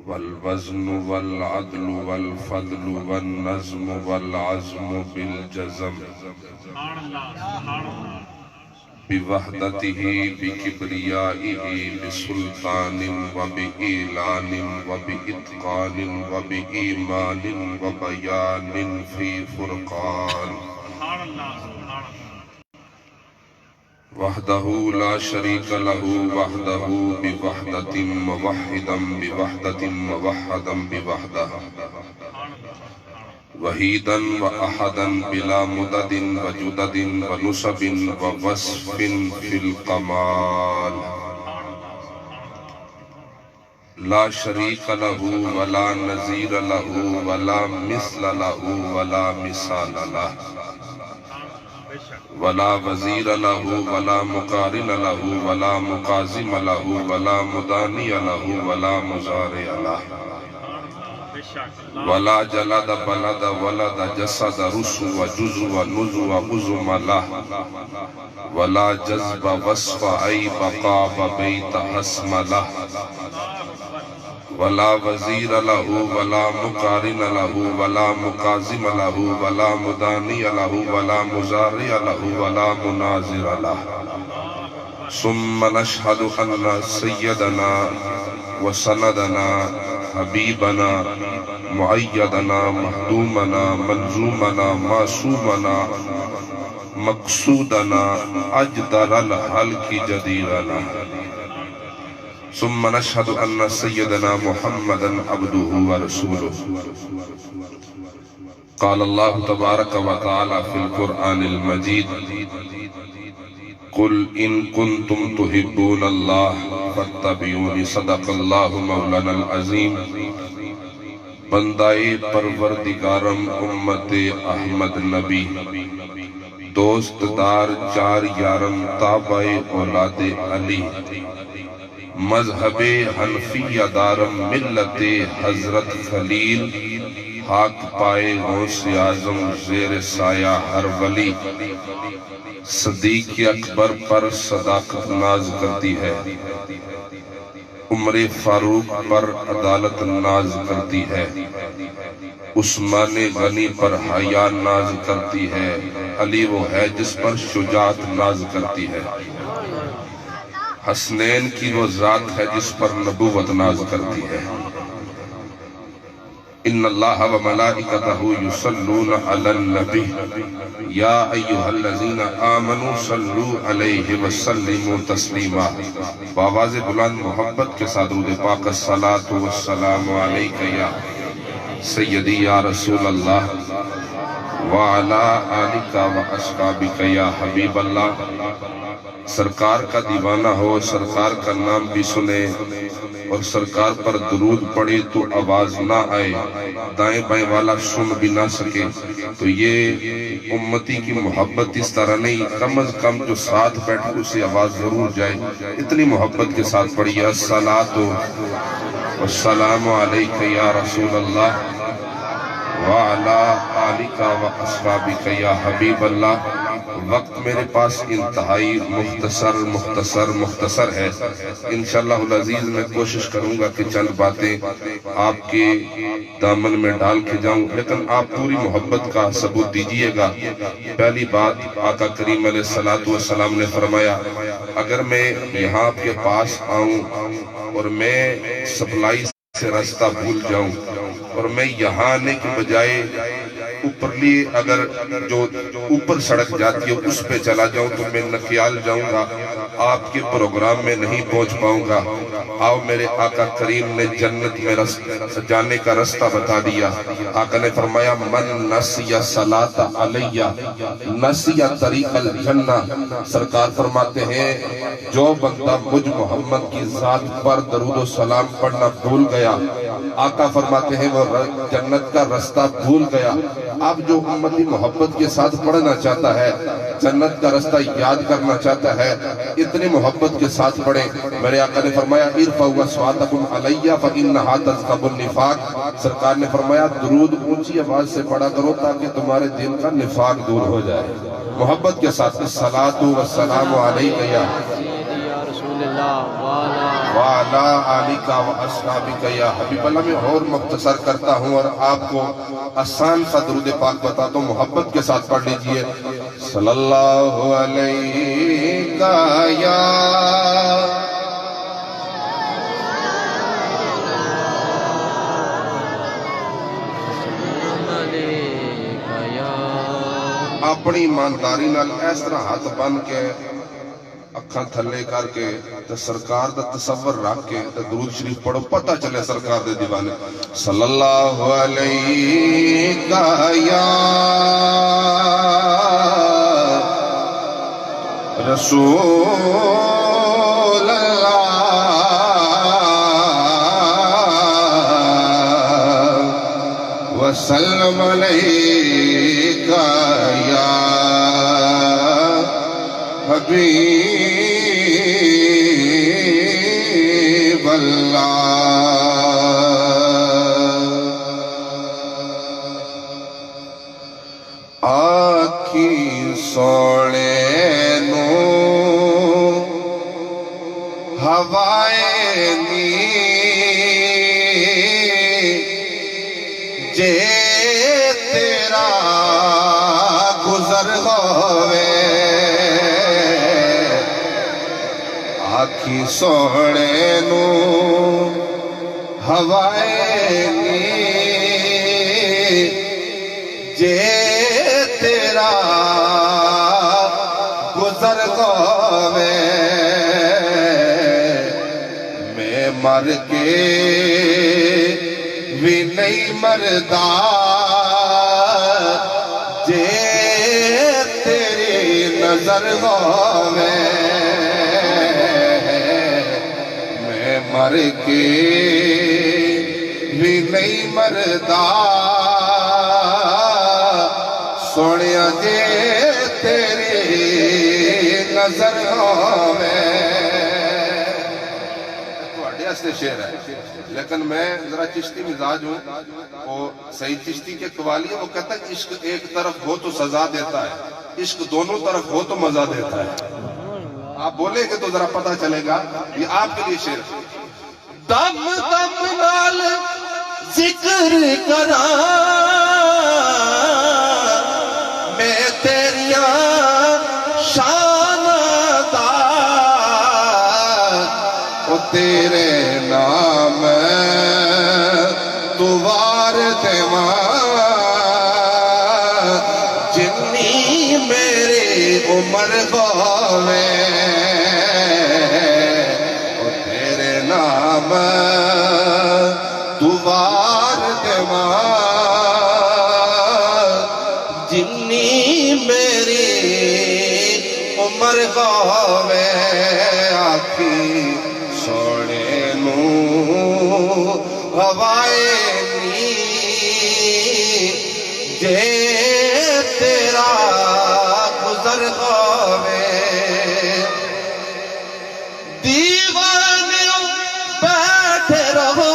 والوزن والعدل والفضل والنظم والعزم بالجزم بوحدته بكبريائه بسلطان وبإعلان وبإتقان وبإيمان وبيان في فرقان وحده لا شريك له وحده بوحدة موحدا بوحدة موحدا بوحده وحيدا وأحدا بلا مدد وجدد ونسب ووصف في الكمال لا شريك له ولا نظير له ولا مثل له ولا مثال له ولا وزیر له ولا مقارن له ولا مقازم له ولا مدانی له ولا مزارع له ولا جلد بلد ولد جسد رسو وجزو ونزو وعظم له ولا جذب وصف عیب قاب بیت حسم له ولا وزیر له ولا مقارن له ولا مقازم له ولا مدانی له ولا مزارع له ولا مناظر له ثم نشهد أن سيدنا وسندنا حبيبنا معيدنا مخدومنا منظومنا معصومنا مقصودنا أجدر الحلق جديرنا ثم نشهد أن سيدنا محمدا عبده ورسوله قال الله تبارك وتعالى في القرآن المجيد قل إن كنتم تحبون الله فاتبعوني صدق الله مولانا العظيم بندائے پروردگارم امت احمد نبی دوست دار چار یارم تابع اولاد علی مذہب حنفی دارم ملت حضرت خلیل حق پائے غوث اعظم زیر سایہ ہر ولی صدیق اکبر پر صداقت ناز کرتی ہے عمر فاروق پر عدالت ناز کرتی ہے عثمان غنی پر حیا ناز کرتی ہے علی وہ ہے جس پر شجاعت ناز کرتی ہے حسنین کی وہ ذات ہے جس پر نبوت ناز کرتی ہے ان اللہ و ملائکتہ یصلون علی النبی یا ایہا الذین آمنوا صلو علیہ وسلموا تسلیما بآواز بلند محبت کے ساتھ درود پاک الصلاۃ والسلام علیک یا سیدی یا رسول اللہ وعلی آلک واصحابک یا حبیب اللہ سرکار کا دیوانہ ہو سرکار کا نام بھی سنے اور سرکار پر درود پڑے تو آواز نہ آئے دائیں بائیں والا سن بھی نہ سکے تو یہ امتی کی محبت اس طرح نہیں کم از کم جو ساتھ بیٹھے اسے آواز ضرور جائے اتنی محبت کے ساتھ پڑھیے الصلاۃ والسلام علیک یا رسول اللہ وعلی آلک واصحابک یا حبیب اللہ وقت میرے پاس انتہائی مختصر ہے انشاءاللہ العزیز میں کوشش کروں گا کہ چند باتیں آپ کے دامن میں ڈال کے جاؤں لیکن آپ پوری محبت کا ثبوت دیجئے گا پہلی بات آقا کریم علیہ السلام نے فرمایا اگر میں یہاں آپ کے پاس آؤں اور میں سپلائی سے راستہ بھول جاؤں اور میں یہاں آنے کے بجائے اوپرلی اگر جو اوپر سڑک جاتی ہے اس پہ چلا جاؤں تو میں نکیال جاؤں گا آپ کے پروگرام میں نہیں پہنچ پاؤں گا آؤ میرے آقا کریم نے جنت میں جانے کا رستہ بتا دیا آقا نے فرمایا من نسی صلاۃ علیہ نسی طریق الجنہ سرکار فرماتے ہیں جو بندہ مجھ محمد کی ذات پر درود و سلام پڑھنا بھول گیا آقا فرماتے ہیں وہ جنت کا رستہ بھول گیا اب جو امتی محبت کے ساتھ پڑھنا چاہتا ہے جنت کا رستہ یاد کرنا چاہتا ہے اتنے محبت کے ساتھ پڑھیں میرے آقا نے فرمایا ارفعوا اصواتکم علیہ فانھا تذھب النفاق سرکار نے فرمایا درود اونچی آواز سے پڑھا کرو تاکہ تمہارے دل کا نفاق دور ہو جائے محبت کے ساتھ الصلاۃ والسلام علیک یا رسول اللہ وعلا آلکا و اصحابکا یا حبیب اللہ. میں اور مختصر کرتا ہوں اور آپ کو آسان سا درود پاک بتاتا ہوں، محبت کے ساتھ پڑھ لیجئے. صلی اللہ علیہ یا اپنی ایمانداری نال اس طرح ہاتھ بن کے اکھاں تھلے کر کے تے سرکار دا تصور رکھ کے تے درود شریف پڑھو، پتہ چلے سرکار دے دیوانے. صلی اللہ علیہ یا رسول اللہ وسلم علیہ یا حبیب اللہ. آکھی سونے نو ہوائے نی جے تیرا گزر ہوئے، آکھی سونے نو ہوائے نی جے تیرا گزر ہوئے، میں مر کے بھی نہیں مردا جے تیری نظر ہوئے، میں مر کے بھی نہیں مردا سونیا جے تیری نظر ہوئے. تواڈے واسطے شعر ہے لیکن میں ذرا چشتی مزاج ہوں. وہ سعید چشتی کے قوالی ہے، وہ کہتا ہے عشق ایک طرف ہو تو سزا دیتا ہے، عشق دونوں طرف ہو تو مزہ دیتا ہے. آپ بولیں گے تو ذرا پتہ چلے گا. یہ آپ کے لیے شعر ہے. دم دم نال ذکر کراں میں تیریاں شان دا، او تیرے نام تو وار دیواں جنی میری عمر ہوئے، او تیرے نام تو وار دیواں جنی میری عمر ہوئے. آکھی سونے نو ہوائے نی جے تیرا گزر ہوئے، دیوانیوں بیٹھے رہو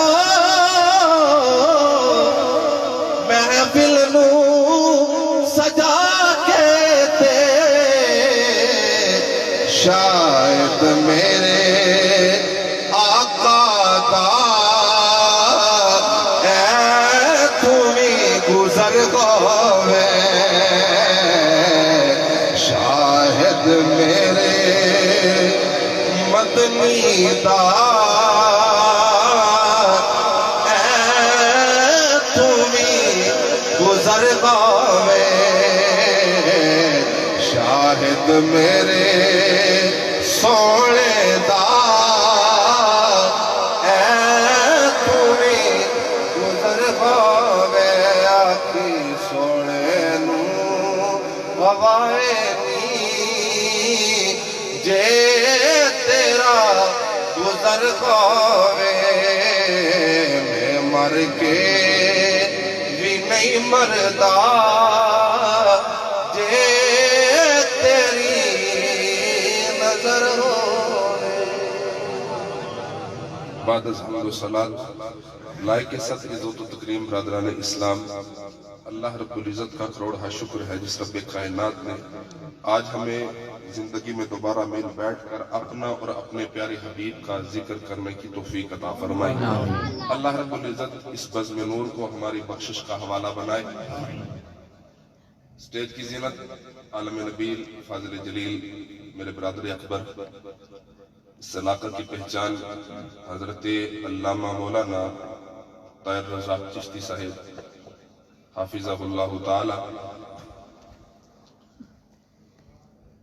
محفل نو سجا کے تے، شاید میرے آقا دا اے تمہیں گزر ہوئے، شاید میرے مدنی دا اے تمہیں گزر ہوئے، شاہد میرے سونے دا اے تمہیں گزر ہوئے. آکھی سونے نو ہوائے نی جے تیرا گزر ہوئے، میں مر کے بھی نہیں مردا جے تیری نظر ہوئے. بعد از حمد و صلاۃ لائق صدر عزت و تکریم برادران اسلام، اللہ رب العزت کا کروڑ شکر ہے جس رب کائنات نے آج ہمیں زندگی میں دوبارہ مل بیٹھ کر اپنا اور اپنے پیارے حبیب کا ذکر کرنے کی توفیق عطا فرمائے. اللہ رب العزت اس بزم نور کو ہماری بخشش کا حوالہ بنائے. سٹیج کی زینت عالم نبیل فاضل جلیل میرے برادر اکبر، اس علاقہ کی پہچان حضرت علامہ مولانا طاہر رزاق چشتی صاحب حافظہ اللہ تعالی.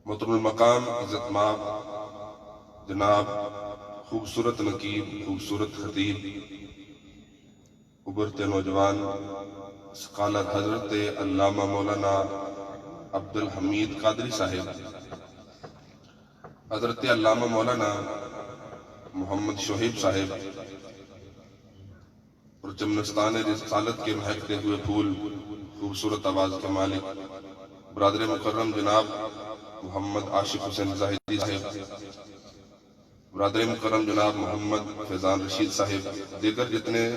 محترم المقام عزت مآب جناب خوبصورت نقیب، خوبصورت خطیب، ابھرتے نوجوان اسکالر حضرت علامہ مولانا عبدالحمید قادری صاحب، حضرت علامہ مولانا محمد شہیب صاحب، اور چمنستان رسالت کے مہکتے ہوئے پھول، خوبصورت آواز کے مالک برادر مکرم جناب محمد عاشق حسین زاہدی صاحب، برادر مکرم جناب محمد فیضان رشید صاحب، دیگر جتنے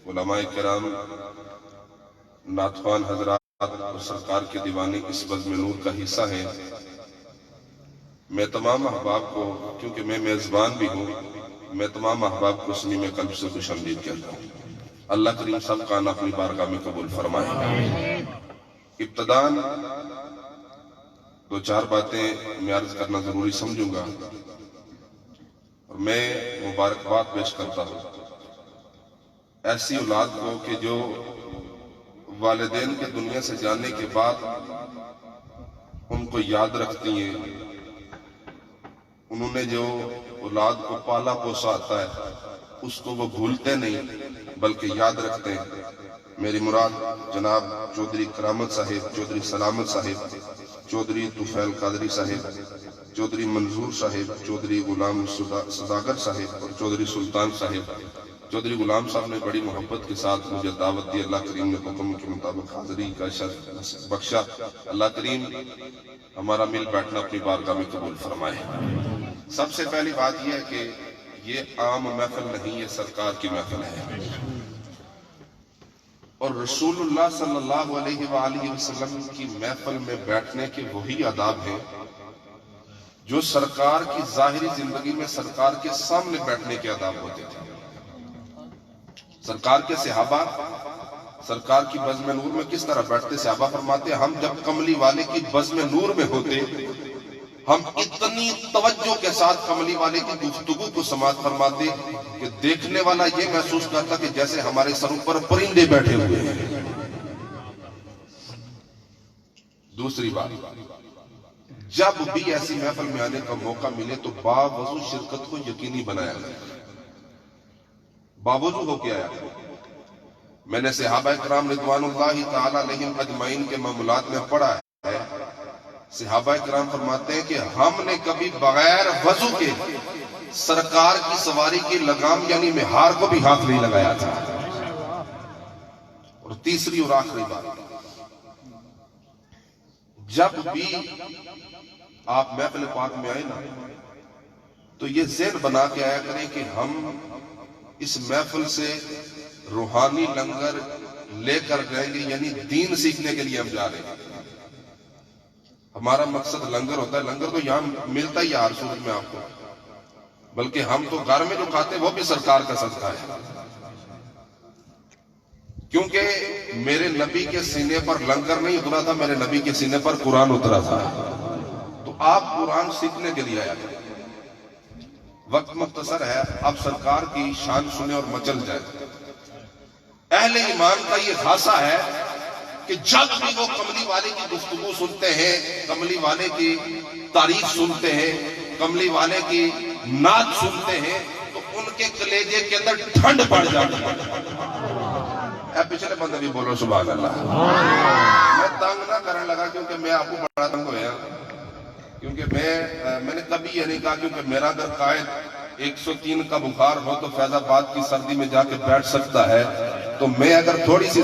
علماء کرام، نعتخوان حضرات اور سرکار کے دیوانے اس بزم نور کا حصہ ہیں. میں تمام احباب کو، کیونکہ میں میزبان بھی ہوں، میں تمام احباب کو صمیم قلب سے خوش آمدید کہتا ہوں. اللہ کریم سب کا اپنی بارگاہ میں قبول فرمائے. ابتداً دو چار باتیں میں عرض کرنا ضروری سمجھوں گا اور میں مبارکباد پیش کرتا ہوں ایسی اولاد کو کہ جو والدین کے دنیا سے جانے کے بعد ان کو یاد رکھتی ہیں. انہوں نے جو اولاد کو پالا پوسا آتا ہے اس کو وہ بھولتے نہیں بلکہ یاد رکھتے ہیں. میری مراد جناب چودھری کرامت صاحب، چودھری سلامت صاحب، چودھری طفیل قادری صاحب، چودھری منظور صاحب، چودھری غلام صداگر صاحب اور چودھری سلطان صاحب. چودھری غلام صاحب نے بڑی محبت کے ساتھ مجھے دعوت دی. اللہ کریم نے حکم کے مطابق حاضری کا شرف بخشا. اللہ کریم ہمارا مل بیٹھنا اپنی بارگاہ میں قبول فرمائے. سب سے پہلی بات یہ ہے کہ یہ عام محفل نہیں، یہ سرکار کی محفل ہے، اور رسول اللہ صلی اللہ علیہ وآلہ وسلم کی محفل میں بیٹھنے کے وہی آداب ہیں جو سرکار کی ظاہری زندگی میں سرکار کے سامنے بیٹھنے کے آداب ہوتے تھے. سرکار کے صحابہ سرکار کی بزم نور میں کس طرح بیٹھتے؟ صحابہ فرماتے ہم جب کملی والے کی بزم نور میں ہوتے ہم اتنی توجہ کے ساتھ کملی والے کی گفتگو کو سماعت فرماتے کہ دیکھنے والا یہ محسوس کرتا کہ جیسے ہمارے سروں پر پرندے بیٹھے ہوئے ہیں. دوسری بات، جب بھی ایسی محفل میں آنے کا موقع ملے تو باوضو شرکت کو یقینی بنایا جائے. باوضو ہو کے آیا. میں نے صحابہ کرام رضوان اللہ تعالی علیہم اجمعین کے معاملات میں پڑھا ہے، صحابہ کرام فرماتے ہیں کہ ہم نے کبھی بغیر وضو کے سرکار کی سواری کی لگام یعنی مہار کو بھی ہاتھ نہیں لگایا تھا. اور تیسری اور آخری بات، جب بھی آپ محفل پاک میں آئے نا تو یہ ذہن بنا کے آیا کریں کہ ہم اس محفل سے روحانی لنگر لے کر جائیں گے، یعنی دین سیکھنے کے لیے ہم جا رہے ہیں. ہمارا مقصد لنگر ہوتا ہے. لنگر تو یہاں ملتا ہی ہر صورت میں آپ کو، بلکہ ہم تو گھر میں جو کھاتے وہ بھی سرکار کا صدقہ ہے. کیونکہ میرے نبی کے سینے پر لنگر نہیں اترا تھا، میرے نبی کے سینے پر قرآن اترا تھا. تو آپ قرآن سیکھنے کے لیے آیا کریں. وقت مختصر ہے، اب سرکار کی شان سنے اور مچل جائے. اہل ایمان کا یہ خاصہ ہے کہ جب بھی وہ کملی والے کی گفتگو سنتے ہیں، کملی والے کی تعریف سنتے ہیں، کملی والے کی نعت سنتے ہیں تو ان کے کلیجے کے اندر ٹھنڈ پڑ جاتی ہے. اے پچھلے بندے بھی بولو سبحان اللہ. میں تنگ نہ کرنے لگا کیونکہ میں آپ کو بڑا تنگ ہویا، کیونکہ میں نے کبھی یہ نہیں کہا کیونکہ میرا اگر قائد 103 کا بخار ہو تو فیض آباد کی سردی میں جا کے بیٹھ سکتا ہے، تو میں اگر تھوڑی سی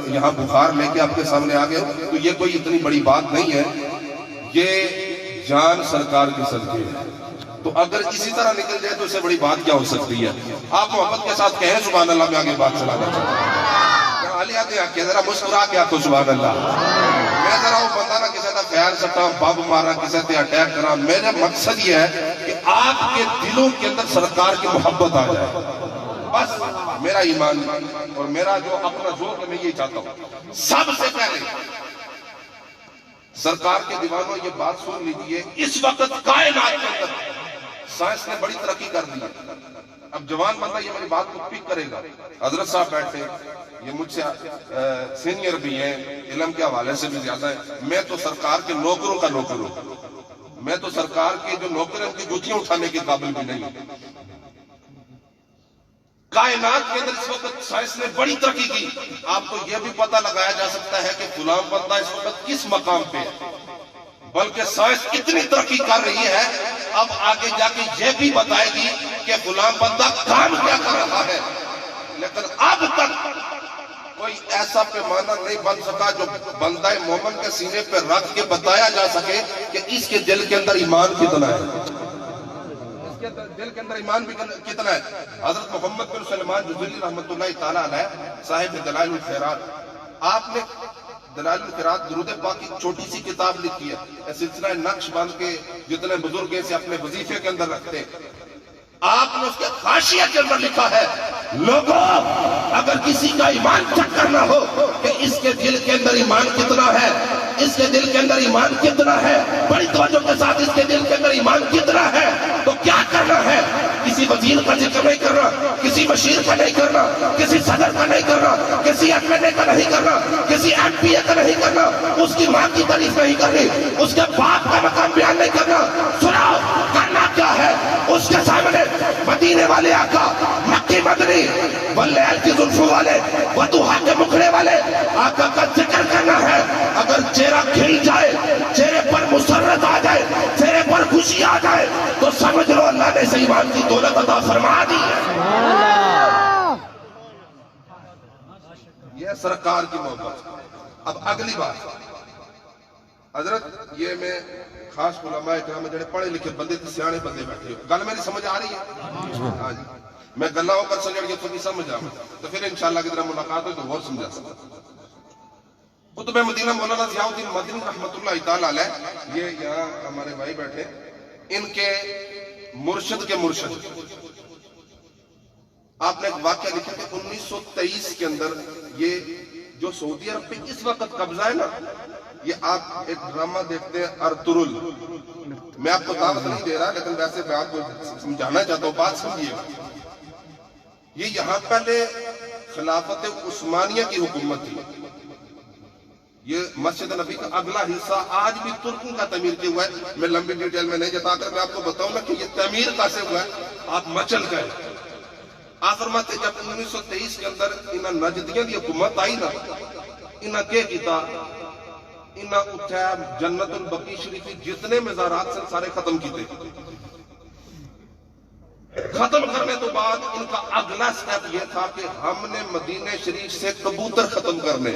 یہاں بخار لے کے آپ کے سامنے آ گیا تو یہ کوئی اتنی بڑی بات نہیں ہے. یہ جان سرکار کی صدقے ہے. تو اگر اسی طرح نکل جائے تو اس سے بڑی بات کیا ہو سکتی ہے؟ آپ محبت کے ساتھ کہیں سبحان اللہ. میں آگے بات چلانا چاہتا ہوں. جمالیات آنکھیں ذرا مسکرا کے آنکھوں سبحان اللہ. میں ذرا وہ بندہ نہ کسی کا خیال سٹا باب مارا کسی تے اٹیک کرا. میرا مقصد یہ ہے کہ آپ کے دلوں کے اندر سرکار کی محبت آ جائے. بس میرا ایمان اور میرا جو اپنا ذوق ہے میں یہ چاہتا ہوں. سب سے پہلے سرکار کے دیوانوں یہ بات سن لیجئے, اس وقت کائنات کے اندر سائنس نے بڑی ترقی کر دی. اب جوان بندہ یہ میری بات کو پک کرے گا. حضرت صاحب بیٹھے, یہ مجھ سے سینئر بھی ہیں, علم کے حوالے سے بھی زیادہ ہے. میں تو سرکار کے نوکروں کا نوکر ہوں. میں تو سرکار کے جو نوکر ہیں ان کی جوتیاں اٹھانے کے قابل بھی نہیں. کائنات کے اندر اس وقت سائنس نے بڑی ترقی کی. آپ کو یہ بھی پتہ لگایا جا سکتا ہے کہ فلاں بندہ اس وقت کس مقام پہ ہے. بلکہ سائنس اتنی ترقی کر رہی ہے اب آگے جا کے یہ بھی بتائے گی کہ فلاں بندہ کام کیا کر رہا ہے. لیکن اب تک کوئی ایسا پیمانہ نہیں بن سکا جو بندہ مومن کے سینے پہ رکھ کے بتایا جا سکے کہ اس کے دل کے اندر ایمان کتنا ہے, اس کے دل کے اندر ایمان بھی کتنا ہے. حضرت محمد بن سلمان جزیلی رحمۃ اللہ تعالیٰ علیہ صاحب دلائل الخیرات, آپ نے دلائل الخیرات درود پاک کی چھوٹی سی کتاب لکھی ہے. سلسلہ نقش بند کے جتنے بزرگ اسے اپنے وظیفے کے اندر رکھتے ہیں. آپ نے اس کے حاشیہ کے اندر لکھا ہے, لوگوں اگر کسی کا ایمان چیک کرنا ہو کہ اس کے دل کے اندر ایمان کتنا ہے, اس کے دل کے اندر ایمان کتنا ہے, بڑی توجہ کے ساتھ اس کے دل کے اندر ایمان کتنا ہے, تو کیا کرنا ہے؟ کسی وزیر کا ذکر نہیں کرنا, کسی مشیر کا نہیں کرنا, کسی صدر کا نہیں کرنا, کسی ایم این اے کا نہیں کرنا, کسی ایم پی اے کا نہیں کرنا, اس کی ماں کی تعریف نہیں کرنی, اس کے باپ کا مقام بیان نہیں کرنا. سناؤ کرنا کیا ہے؟ اس کے سامنے مدینے والے آقا, مکی مدنی, واللیل کی زلفوں والے, وضحا کے مکھڑے والے آقا کا ذکر کرنا ہے. اگر چہرہ کھل جائے, چہرے پر مسرت آ جائے, چہرے پر خوشی آ جائے, تو سمجھ لو اللہ نے اس ایمان کی دولت عطا فرما دی ہے. یہ سرکار کی محبت. اب اگلی بات, حضرت یہ میں خاص علماء کرام جڑے پڑھے لکھے بندے تھے, سیانے بندے بیٹھے ہو, گل میری سمجھ آ رہی ہے؟ ہاں جی, میں گلہ ہو کر سجڑ کے تھوڑی سمجھ آؤں تو پھر انشاءاللہ کی طرح ملاقات ہو تو اور سمجھا سکتا. قطب مدینہ مولانا ضیاء الدین مدنی رحمۃ اللہ تعالیٰ علیہ, یہ یہاں ہمارے بھائی بیٹھے, ان کے مرشد کے مرشد, آپ نے ایک واقعہ لکھا کہ 1923 کے اندر یہ جو سعودی عرب پہ اس وقت قبضہ ہے نا, یہ آپ ایک ڈرامہ دیکھتے ہیں ارطغرل. میں آپ کو دعوت نہیں دے رہا لیکن ویسے میں آپ کو سمجھانا چاہتا ہوں, بات سمجھیے. یہ یہاں پہلے خلافت عثمانیہ کی حکومت تھی. یہ مسجد نبی کا اگلا حصہ آج بھی ترکوں کا تعمیر کیا ہوا ہے. میں لمبی ڈیٹیل میں نہیں جتا کر میں آپ کو بتاؤں نا کہ یہ تعمیر کیسے ہوا ہے, آپ مچل گئے. آپ فرماتے جب 1923 کے اندر انہاں نجدیاں دی حکومت آئی نا, انہاں کے کیتا, انہاں اٹھا جنت البقیع شریفی جتنے مزارات سے سارے ختم کیتے. ختم کرنے تو بعد ان کا اگلا سٹیپ یہ تھا کہ ہم نے مدینہ شریف سے کبوتر ختم کرنے.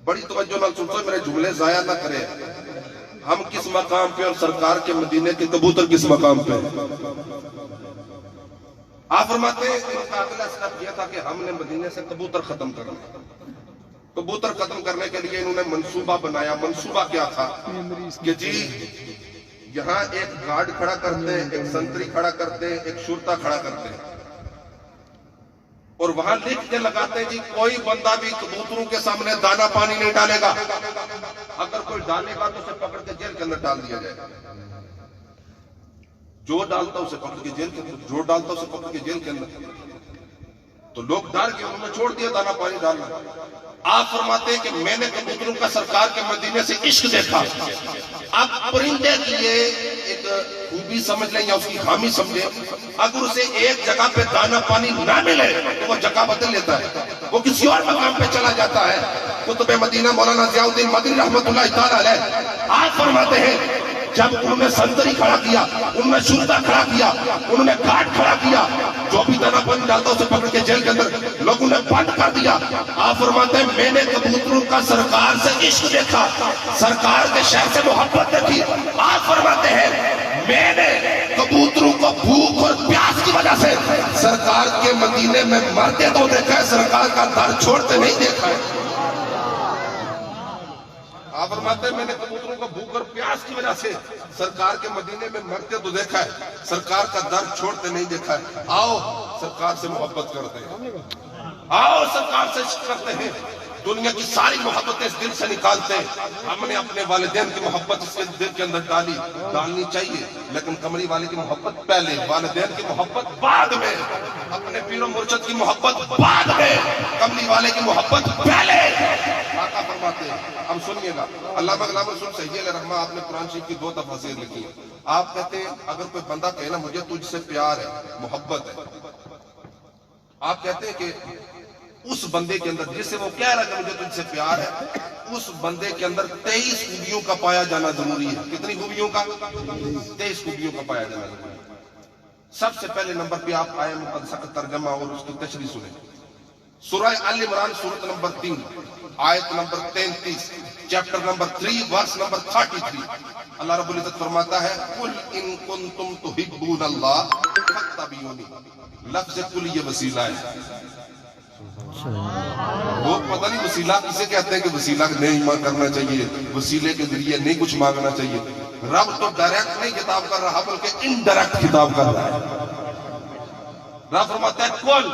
بڑی توجہ نال سنو, میرے جملے ضائع نہ کرے. ہم کس مقام پہ اور سرکار کے مدینے کے کبوتر کس مقام پہ؟ آپ فرماتے ہیں ان کا اگلا سٹیپ یہ تھا کہ ہم نے مدینے سے کبوتر ختم کرنا. کبوتر ختم کرنے کے لیے انہوں نے منصوبہ بنایا. منصوبہ کیا تھا کہ جی یہاں ایک گارڈ کھڑا کرتے ہیں, ایک سنتری کھڑا کرتے ہیں, ایک شرطا کھڑا کرتے ہیں, اور وہاں لکھ کے لگاتے ہیں جی کوئی بندہ بھی کبوتروں کے سامنے دانا پانی نہیں ڈالے گا. اگر کوئی ڈالے گا تو اسے پکڑ کے جیل کے اندر ڈال دیا جائے گا. جو ڈالتا اسے پکڑ کے جیل کے اندر, جو ڈالتا اسے پکڑ کے جیل کے اندر. تو لوگ ڈر کے انہوں نے چھوڑ دیا دانا پانی ڈالنا. آپ فرماتے ہیں کہ میں نے کبوتروں کا سرکار کے مدینے سے عشق دیکھا. اب پرندے کی یہ ایک خوبی سمجھ لیں یا اس کی خامی سمجھیں, اگر اسے ایک جگہ پہ دانا پانی نہ ملے تو وہ جگہ بدل لیتا ہے, وہ کسی اور مقام پہ چلا جاتا ہے. قطب مدینہ مولانا ضیاء الدین مدنی رحمۃ اللہ تعالیٰ علیہ آپ فرماتے ہیں جب انہوں نے سنتری کھڑا کیا, انہوں نے شرطا کھڑا کیا, انہوں نے گارڈ کھڑا کیا, جو بھی دانا پانی ڈالتا اسے پکڑ کے جیل کے اندر لوگوں نے بند کر دیا. آپ فرماتے ہیں میں نے کبوتروں کا سرکار سے عشق دیکھا, سرکار کے شہر سے محبت دیکھی. آپ فرماتے ہیں میں نے کبوتروں کو بھوک اور پیاس کی وجہ سے سرکار کے مدینے میں مرتے تو دیکھا ہے، سرکار کا در چھوڑتے نہیں دیکھا ہے۔ آپ فرماتے ہیں میں نے کبوتروں کو بھوک اور پیاس کی وجہ سے سرکار کے مدینے میں مرتے تو دیکھا ہے، سرکار کا در چھوڑتے نہیں دیکھا ہے۔ آؤ سرکار سے محبت کرتے ہیں، آؤ سرکار سے عشق کرتے ہیں، دنیا کی ساری محبتیں اس دل سے نکالتے ہیں۔ ہم نے اپنے والدین کی محبت اس کے دل کے اندر ڈالنی چاہیے، لیکن کمری والے کی محبت پہلے، والدین کی محبت بعد میں، اپنے پیر و مرشد کی محبت بعد میں، کمری والے کی محبت پہلے۔ آقا فرماتے ہیں، ہم سنیے گا، علامہ غلام رسول سعدی علیہ رحمہ آپ نے قرآن شریف کی 2 تفاسیر لکھی ہیں۔ آپ کہتے ہیں اگر کوئی بندہ کہے نا مجھے تجھ سے پیار ہے، محبت ہے، آپ کہتے ہیں کہ اس بندے کے اندر جس سے وہ کہہ رہا ہے کہ مجھے تجھ سے پیار ہے، اس بندے کے اندر 23 خوبیوں کا پایا جانا ضروری ہے۔ کتنی خوبیوں کا؟ 23 خوبیوں کا پایا جانا ضروری ہے۔ سب سے پہلے نمبر پہ آپ آئے مقدسہ کا ترجمہ اور اس کی تشریح سنیں۔ سورہ آل عمران سورت نمبر 3 آیت number 33 chapter number 3 verse number 33 اللہ رب العزت فرماتا ہے قُلْ إِن كُنْتُمْ تُحِبُّونَ اللَّهَ فَاتَّبِعُونِي۔ لفظ قُلْ یہ وسیلہ ہے۔ وہ پتہ نہیں وسیلہ کسے کہتے ہیں کہ وسیلہ نہیں کرنا چاہیے، وسیلے کے ذریعے نہیں کچھ مانگنا چاہیے۔ رب تو ڈائریکٹ نہیں خطاب کر رہا بلکہ انڈائریکٹ خطاب کر رہا ہے۔ رب فرماتا ہے قُلْ،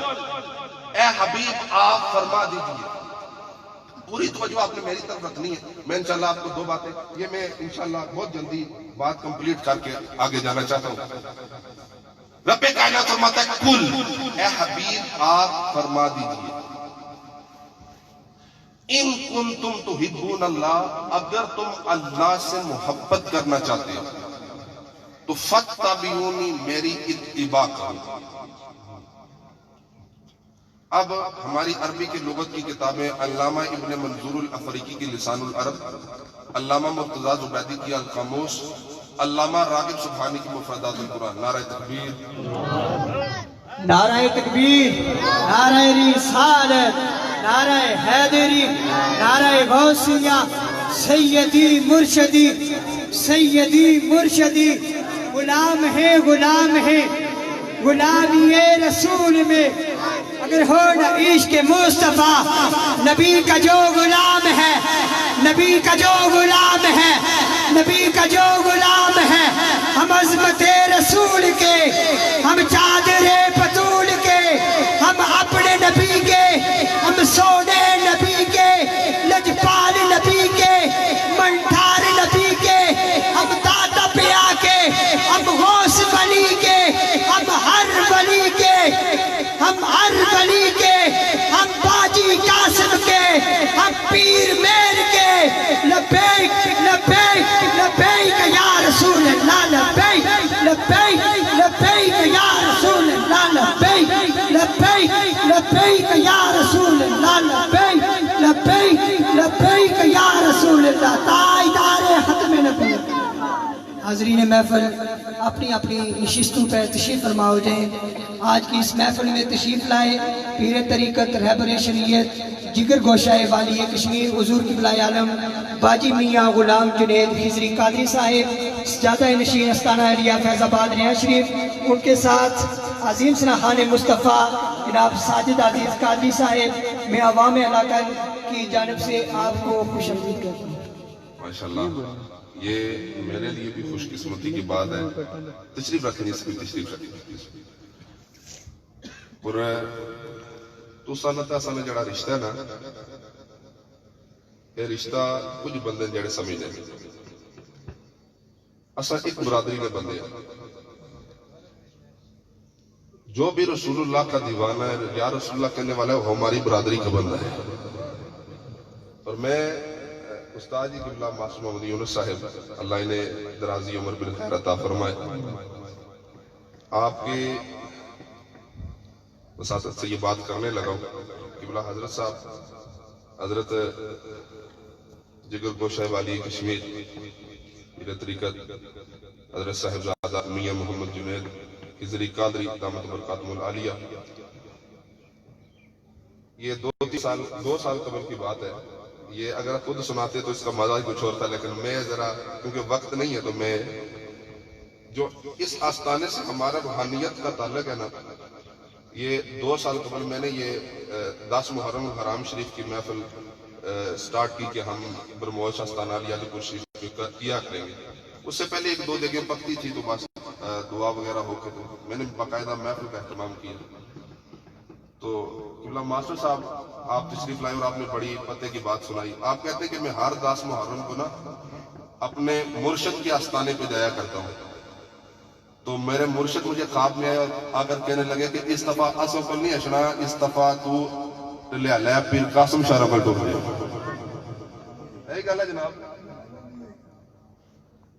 اے حبیب آپ فرما دیجئے۔ پوری توجہ آپ نے میری طرف رکھنی ہے۔ میں انشاءاللہ آپ کو 2 باتیں، یہ میں انشاءاللہ بہت جلدی بات کمپلیٹ کر کے آگے جانا چاہتا ہوں۔ رب کائنات فرماتا ہے قُلْ، اے حبیب آپ فرما دیجئے، ان کنتم تحبون اللہ، اگر تم اللہ سے محبت کرنا چاہتے ہو تو فاتبعونی، میری اتباع کرو۔ اب ہماری عربی کی لغت کی کتابیں علامہ ابن منظور الافریقی کی لسان العرب، علامہ مرتضیٰ زبیدی کی القاموس، علامہ راغب سبحانی کی مفردات القرآن۔ نعرہ تکبیر، نعرہ تکبیر، نعرہ رسالت، نعرہ حیدری، نعرہ غوثیہ، سیدی مرشدی، سیدی مرشدی، غلام ہے غلام ہے غلامی رسول میں، اگر ہو نہ عشق مصطفیٰ، نبی کا جو غلام ہے، نبی کا جو غلام ہے، نبی کا جو غلام ہے، ہم عظمت رسول کے، ہم چادر پتول کے، ہم اپنے نبی کے، ہم سونے نبی کے، لجپال نبی کے، منٹھار نبی کے، ہم داتا پیا کے، ہم غوث ولی کے، ہم ہر ولی کے، ہم ہر ولی کے، ہم باجی قاسم کے، ہم پیر میر کے، لبیک لبیک لبیک یا رسول اللہ، لبیک لبیک لبیک یا رسول اللہ، لبیک لبیک لبیک یا رسول اللہ، لبیک لبیک لبیک یا رسول اللہ۔ تاجدار ختم نبوت، حاضرین محفل اپنی اپنی نشستوں پر تشریف فرما ہو جائیں۔ آج کی اس محفل میں تشریف لائے پیر طریقت رہبر شریعت جگر گوشہ والی کشمیر حضور قبلہ عالم باجی میاں غلام جنید خضری قادری صاحب، سجادہ نشین استانہ ایریا فیض آباد ریا شریف، ان کے ساتھ عظیم سناخان مصطفیٰ جناب ساجد عزیز قادری صاحب، میں عوام علاقہ کی جانب سے آپ کو خوش آمدید کرتا ہوں۔ ماشاءاللہ، یہ میرے لیے بھی خوش قسمتی کی بات ہے۔ تشریف رکھیں، اس کی تشریف رکھیں۔ اور تو سانتا سانے جڑا رشتہ ہے نا، یہ رشتہ کچھ بندے جڑے سمجھ لیں، اساں ایک برادری میں بندے ہیں۔ جو بھی رسول اللہ کا دیوانہ ہے، یا رسول اللہ کہنے والا ہے، وہ ہماری برادری کا بندہ ہے۔ اور میں استاد جی قبلہ معصوم محمد یونس صاحب، اللہ انہیں درازی عمر بن خیر عطا فرمائے، آپ کی وساطت سے یہ بات کرنے لگا ہوں۔ قبلہ حضرت صاحب، حضرت جگر گوشہ والی کشمیر پیر طریقت حضرت صاحبزادہ میاں محمد جنید خضری قادری دامت برکاتہم العالیہ، یہ 2 سال قبل کی بات ہے۔ یہ اگر خود سناتے تو اس کا مزہ ہی کچھ اور تھا، لیکن میں ذرا کیونکہ وقت نہیں ہے تو میں جو اس آستانے سے ہمارا روحانیت کا تعلق ہے نا، یہ 2 سال قبل میں نے یہ 10 محرم الحرام شریف کی محفل سٹارٹ کی کہ ہم برموش آستانہ علی علی پور شریف کیا کریں گے. اس سے پہلے 1-2 جگہ پکتی تھی تو بس دعا وغیرہ ہو کے تو میں نے باقاعدہ محفل کا اہتمام کیا. تو قبلہ ماسٹر صاحب آپ تشریف لائے اور آپ نے بڑی پتے کی بات سنائی. آپ کہتے ہیں کہ میں ہر 10 محرم کو نا اپنے مرشد کے آستانے پہ جایا کرتا ہوں. تو میرے مرشد مجھے خواب میں آ کر کہنے لگے کہ اس دفعہ اصل کو نہیں اشنا، اس دفعہ تو لے لے پیر قاسم شاہ ربل ٹوک لے. یہی گل ہے جناب.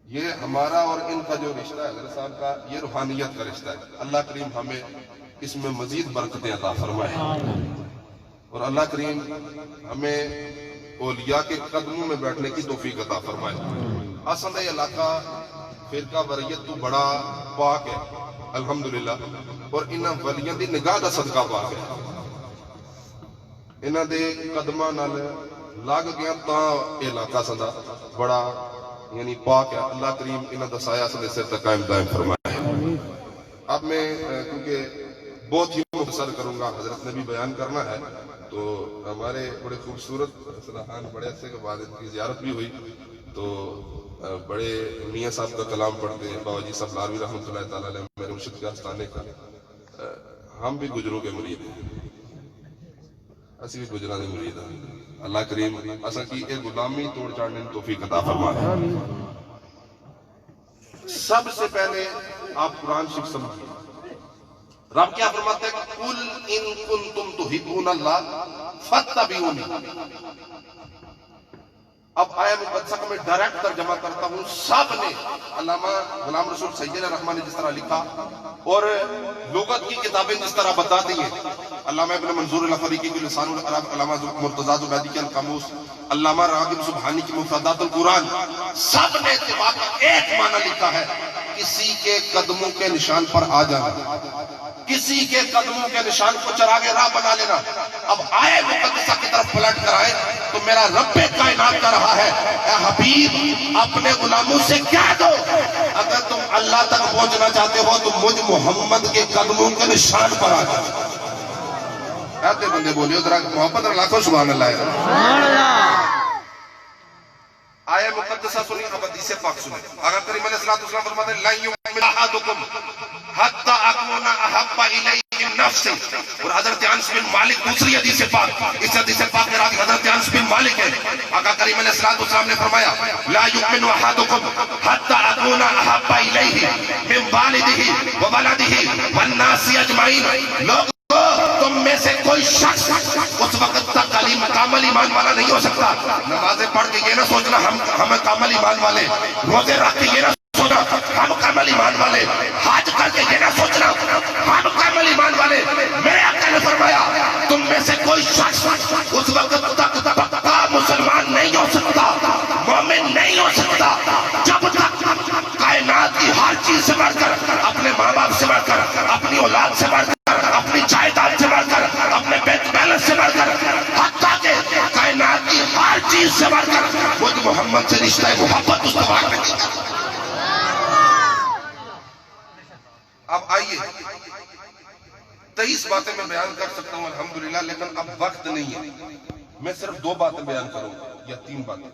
یہ ہمارا اور ان کا جو رشتہ ہے حضرت صاحب کا، یہ روحانیت کا رشتہ ہے. اللہ کریم ہمیں اس میں مزید برکتیں عطا فرمائے اور اللہ کریم ہمیں اولیاء کے قدموں میں بیٹھنے کی توفیق عطا فرمائے. اصل یہ علاقہ فرقہ وریت تو بڑا پاک ہے الحمدللہ، اور انہاں ولیاں دی نگاہ دا صدقہ پاک ہے. انہاں دے قدماں نال لگ گیا تاں علاقہ صدا بڑا یعنی پاک ہے. اللہ کریم انہاں دا سایہ صدے سر تک قائم دائم فرمائے. اب میں کیونکہ بہت ہی مختصر کروں گا، حضرت نے بھی بیان کرنا ہے، تو ہمارے بڑے خوبصورت صلاحان بڑے عرصے کے بعد ان کی زیارت بھی ہوئی. تو بڑے میاں صاحب کا کلام پڑھتے ہیں، بابا جی صاحب لاروی رحمۃ اللہ تعالیٰ علیہ میرے مرشد کے آستانے کا. ہم بھی گجروں کے مرید ہیں، اسی بھی گجراں دے مرید ہیں. اللہ کریم اساں کی اے غلامی توڑ چاڑنے کی توفیق عطا فرمائے. سب سے پہلے آپ قرآن شریف سمجھیے. رب کیا فرماتے ہیں؟ قُلْ إِن كُنْتُمْ تُحِبُّونَ اللَّهَ فَاتَّبِعُونِي. اب آیہ مقدسہ کو میں ڈائریکٹ ترجمہ کرتا ہوں. سب نے علامہ غلام رسول سید الرحمن نے جس طرح لکھا اور لغت کی کتابیں جس طرح بتا دی ہیں، علامہ ابن منظور الفریقی کی لسان العرب، علامہ مرتضیٰ زبیدی کی القاموس، علامہ راغب سبحانی کی مفردات القرآن، سب نے اتفاق ایک معنی لکھا ہے: کسی کے قدموں کے نشان پر آ جانا، کسی کے قدموں کے نشان کو چراغ راہ بنا لینا. اب آئے مقدسہ کی طرف پلٹ کر آئے تو میرا رب کائنات کر رہا ہے: اے حبیب اپنے غلاموں سے کہہ دو اگر تم اللہ تک پہنچنا چاہتے ہو تو مجھ محمد کے قدموں کے نشان پر آ جاؤ. کہتے بندے بولیے ذرا محبت اور لاکھوں سبحان اللہ. آیہ مقدسہ سنی، اب حدیث پاک سنیں. اگر کریم علیہ السلام فرماتے ہیں: لن یؤمن احدکم حتی اکون احب الیہ من نفسہ. اور حضرت انس بن مالک دوسری حدیث پاک، اس حدیث پاک کے راوی حضرت انس بن مالک ہے. آقا کریم علیہ السلام نے فرمایا: لا یؤمن احدکم حتی اکون احب الیہ من والدہ وولدہ والناس اجمعین. لوگ تم میں سے کوئی شخص اس وقت تک کامل ایمان والا نہیں ہو سکتا. نمازیں پڑھ کے یہ نہ سوچنا ہم کامل ایمان والے، روزے رکھ کے یہ نہ سوچنا ہم کامل ایمان والے، حج کر کے یہ نہ سوچنا ہم کامل ایمان والے. میرے آقا نے فرمایا تم میں سے کوئی شخص اس وقت تک پکا مسلمان نہیں ہو سکتا، مومن نہیں ہو سکتا، جب تک کائنات کی ہر چیز سے بڑھ کر، اپنے ماں باپ سے بڑھ کر، اپنی اولاد سے بڑھ کر، اپنی جائیداد سے بڑھ کر، اپنے بینک بیلنس سے بڑھ کر، حتیٰ کہ کائنات کی ہر چیز سے بڑھ کر مجھ محمد سے رشتہ محبت استوار نہیں. اب آئیے 23 باتیں میں بیان کر سکتا ہوں الحمدللہ، لیکن اب وقت نہیں ہے. میں صرف 2 باتیں بیان کروں یا 3 باتیں.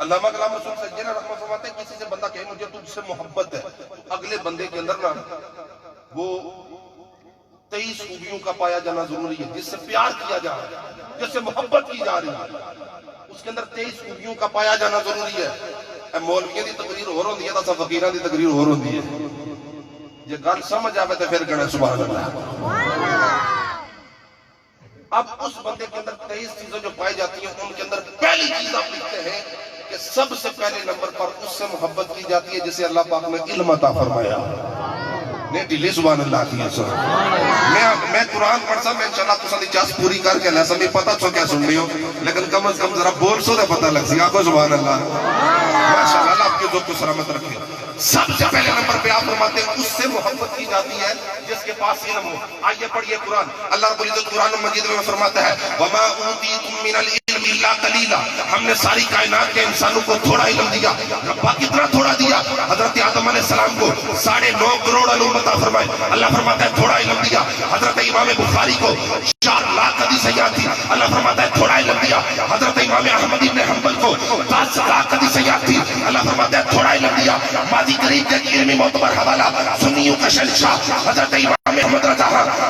علامہ غلام رسول سید رحمہ فرماتے ہیں کسی سے بندہ کہے مجھے تجھ سے محبت ہے، اگلے بندے کے اندر نا وہ 23 خوبیوں کا پایا جانا ضروری ہے. جس سے پیار کیا جا رہا ہے، جس سے محبت کی جا رہی ہے، اس کے اندر 23 خوبیوں کا پایا جانا ضروری ہے. اے مولویوں دی تقریر اور ہوندی ہے تے فقیراں دی تقریر اور ہوندی ہے. یہ گل سمجھ آوے تے پھر کہنا سبحان اللہ. اب اس بندے کے اندر 23 چیزیں جو پائی جاتی ہیں، ان کے اندر پہلی چیز آپ لکھتے ہیں کہ سب سے پہلے نمبر پر اس سے محبت کی جاتی ہے جسے اللہ پاک نے علم عطا فرمایا. ڈیلی سبحان اللہ کی میں قرآن پڑھتا میں انشاءاللہ تو ساتھ چاس پوری کر کے لہسا میں پتہ چھو کیا سن رہی ہو، لیکن کم از کم ذرا بول سو دے پتہ لگ سی. آقا سبحان اللہ، ماشاءاللہ آپ کے ذوق کو سلامت رکھے. سب سے پہلے نمبر پہ آپ فرماتے ہیں اس سے محبت کی جاتی ہے جس کے پاس علم ہو. آئیے پڑھیے قرآن. اللہ رب العزت قرآن مجید میں فرماتا ہے: وَمَا أُوتِيتُم مِّنَ الْعِلْمِ الا قلیلا، ہم نے ساری کائنات کے انسانوں کو تھوڑا علم دیا. ربا کتنا تھوڑا دیا؟ حضرت آدم علیہ السلام کو 9.5 کروڑ علوم عطا فرمائے. اللہ فرماتا ہے تھوڑا علم دیا. حضرت امام بخاری کو 4 لاکھ حدیثیں یاد تھی. اللہ فرماتا ہے تھوڑا علم دیا. حضرت امام احمد بن حنبل کو 10 لاکھ حدیثیں یاد تھی. اللہ فرماتا ہے تھوڑا علم دیا. ماضی قریب کے علمی معتبر حوالہ سنیوں کا شہنشاہ حضرت امام احمد رضا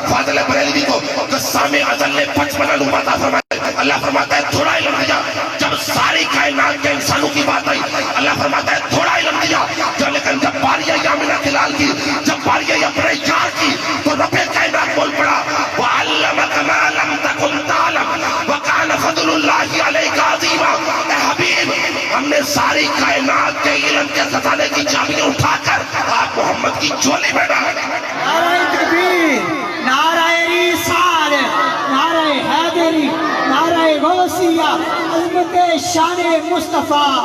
فاضل بریلوی کو قسام ازل نے 55 علوم عطا فرمائے. اللہ فرماتا ہے تھوڑا علم دیا. جب ساری کائنات کے انسانوں کی بات آئی اللہ فرماتا ہے تھوڑا علم دیا. لیکن جب باری آئی آمنہ کلال کی، جب باری آئی اپنے یار کی، تو رب کائنات بول پڑا وَعَلَّمَكَ مَا لَمْ تَكُنْ تَعْلَمْ وَكَانَ فَضْلُ اللَّهِ عَلَيْكَ عَظِيمًا. اے حبیب، ہم نے ساری کائنات کے علم کے خزانے کی چابیاں اٹھا کر آپ محمد کی جھولی میں ڈال. نعرہ تکبیر، نعرہ رسالت، نعرہ حیدری، نعرہ غوثیہ، عظمت شان مصطفیٰ.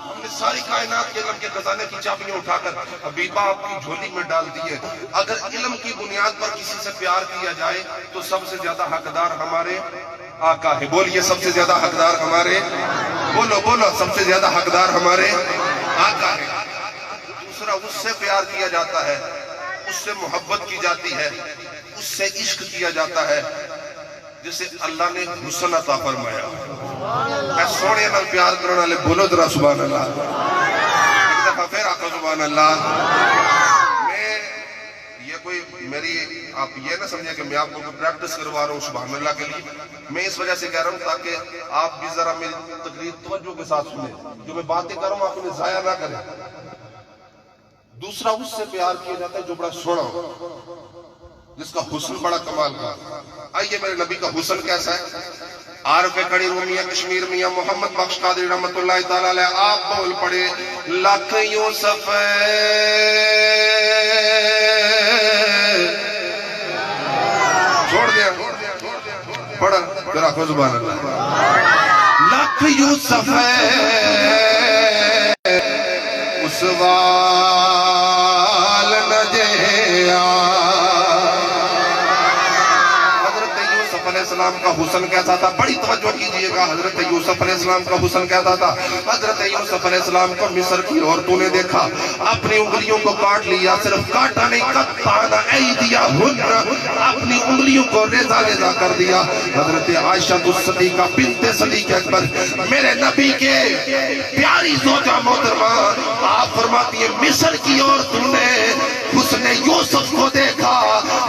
ہم نے ساری کائنات کے علم کے خزانے کی چابیاں اٹھا کر حبیبہ آپ کی جھولی میں ڈال دی ہے. اگر علم کی بنیاد پر کسی سے پیار کیا جائے تو سب سے زیادہ حقدار ہمارے آقا ہے. بولیے سب سے زیادہ حقدار ہمارے، بولو بولو، سب سے زیادہ حقدار ہمارے آقا ہے. دوسرا، اس سے پیار کیا جاتا ہے، اس سے محبت کی جاتی ہے، اس سے عشق کیا جاتا ہے جسے اللہ نے حسن عطا فرمایا. اے سونے نال پیار کرنے والے بولو ذرا سبحان اللہ. ایک دفعہ پھر آقا سبحان اللہ. میں یہ کوئی میری آپ یہ نہ سمجھیں کہ میں آپ کو پریکٹس کروا رہا ہوں سبحان اللہ کے لیے. میں اس وجہ سے کہہ رہا ہوں تاکہ آپ بھی ذرا میری تقریر توجہ کے ساتھ سنیں. جو میں باتیں کر رہا ہوں آپ انہیں ضائع نہ کریں. دوسرا، اس سے پیار کیا جاتا ہے جو بڑا سونا ہو، جس کا حسن بڑا کمال کا. آئیے میرے نبی کا حسن کیسا ہے. عارف کڑی رومیہ کشمیر میاں محمد بخش قادری رحمت اللہ تعالیٰ علیہ آپ بول پڑے لاکھ یوسف چھوڑ دیا پڑھا پھر آخو زبان اللہ. لاکھ یوسف اس وال نہ جیا. حضرت السلام کا حسن کیسا تھا؟ بڑی توجہ کیجئے گا. حضرت یوسف علیہ السلام کا حسن کیسا تھا؟ حضرت یوسف علیہ السلام کو مصر کی عورتوں نے دیکھا، اپنی انگلیوں کو کاٹ لیا. صرف کاٹا نہیں، قطعنا ایدیہن، اپنی انگلیوں کو ریزہ ریزہ کر دیا. حضرت عائشہ الصدیقہ بنت صدیق اکبر میرے نبی کے پیاری زوجہ محترمہ آپ فرماتی ہیں مصر کی عورتوں نے حسن یوسف کو دیکھا،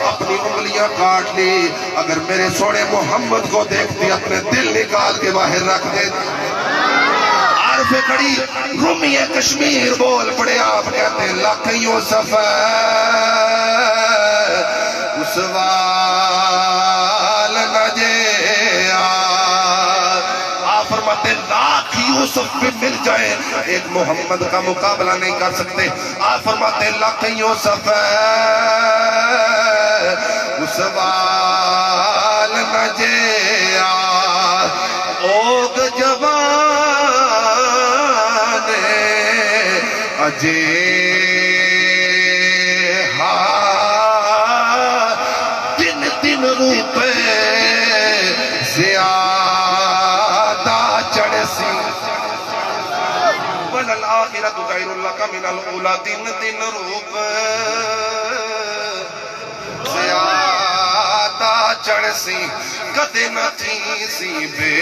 اپنی انگلیاں کاٹ لی. اگر میرے سونے محمد کو دیکھتی اپنے دل نکال کے باہر رکھ دے. عارف کڑی رومی کشمیر بول پڑے آپ کہتے ہیں لاکھ یوسف اس وال نہ جیا. آپ فرماتے ہیں لاکھ یوسف بھی مل جائیں ایک محمد کا مقابلہ نہیں کر سکتے. آپ فرماتے ہیں لاکھ یوسف اس وال نہ جیا. اوگ جوان اجے دن دن روپ زیادہ چڑھ سی. وَلَلْآخِرَةُ خَيْرٌ لَكَ مِنَ الْأُولَىٰ. دن دن روپ زیادہ چڑھ سی کدے نہ تھی سی بے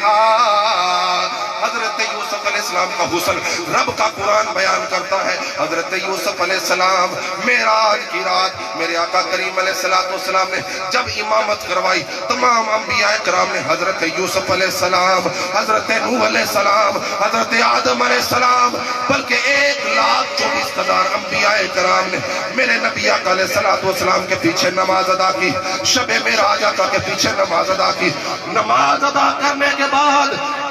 حال. حضرت یوسف علیہ السلام کا حسن رب کا قرآن بیان کرتا ہے. حضرت یوسف علیہ السلام معراج کی رات میرے آقا کریم علیہ السلام نے جب امامت کروائی تمام انبیاء کرام نے حضرت یوسف علیہ السلام، حضرت نوح علیہ السلام، حضرت آدم علیہ السلام بلکہ 1,24,000 انبیاء کرام نے میرے نبی آقا علیہ السلام کے پیچھے نماز ادا کی. شب معراج آقا کے پیچھے نماز ادا کی. نماز ادا کرنے کے بعد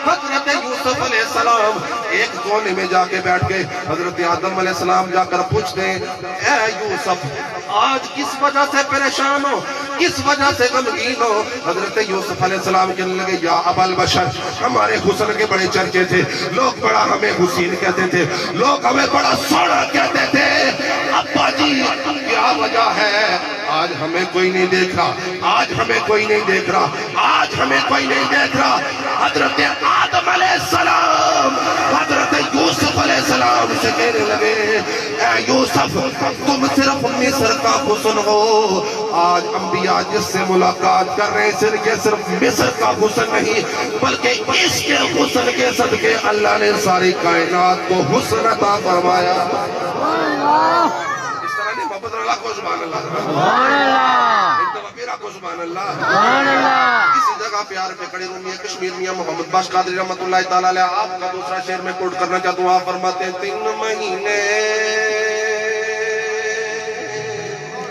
حضرت یوسف علیہ السلام ایک کونے میں جا کے بیٹھ گئے. حضرت آدم علیہ السلام جا کر پوچھتے ہیں اے یوسف آج کس وجہ سے پریشان ہو، کس وجہ سے غمگین ہو؟ حضرت یوسف علیہ السلام کہنے لگے یا ابا البشر ہمارے حسن کے بڑے چرچے تھے، لوگ بڑا ہمیں حسین کہتے تھے، لوگ ہمیں بڑا سونا کہتے تھے. ابا جی کیا وجہ ہے؟ آج ہمیں کوئی نہیں دیکھ رہا، آج ہمیں کوئی نہیں دیکھ رہا، آج ہمیں کوئی نہیں دیکھ رہا. حضرت آدم علیہ السلام حضرت یوسف علیہ السلام سے کہنے لگے اے یوسف تم صرف مصر کا حسن ہو. آج انبیاء جس سے ملاقات کر رہے ہیں صرف مصر کا حسن نہیں بلکہ اس کے حسن کے صدقے اللہ نے ساری کائنات کو حسن عطا فرمایا. اس طرح نہیں محبت اللہ کو سبحان اللہ. ایک دفعہ پھر آپ کو سبحان اللہ. اسی جگہ پیار پہ کھڑے ہوئے میاں کشمیر میاں محمد باش قادری رحمت اللہ تعالیٰ علیہ. آپ کا دوسرا شعر میں کوٹ کرنا چاہتا ہوں. آپ فرماتے ہیں 3 مہینے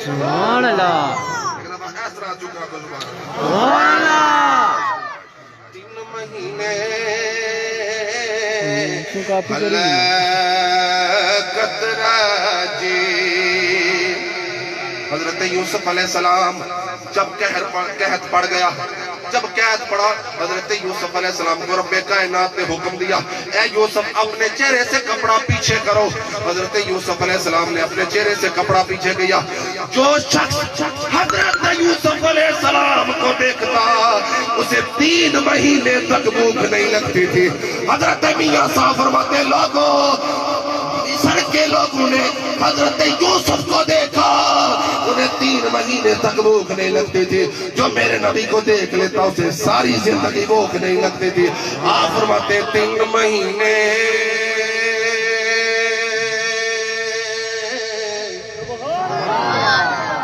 سبحان اللہ. ایک دفعہ اس طرح چکا کو سبحان اللہ. سبحان اللہ. 3 مہینے حضرت یوسف علیہ السلام جب قحط پڑ گیا جب قحط پڑا حضرت یوسف علیہ السلام کو رب کائنات نے حکم دیا اے یوسف اپنے چہرے سے کپڑا پیچھے کرو. حضرت یوسف علیہ السلام نے اپنے چہرے سے کپڑا پیچھے کیا. جو شخص حضرت یوسف علیہ السلام کو دیکھتا اسے 3 مہینے تک بھوک نہیں لگتی تھی. حضرت میاں صاحب فرماتے لوگوں مصر کے لوگوں نے حضرت یوسف کو دیکھا انہیں 3 مہینے تک بھوک نہیں لگتی تھی. جو میرے نبی کو دیکھ لیتا اسے ساری زندگی بھوک نہیں لگتی تھی. آپ فرماتے 3 مہینے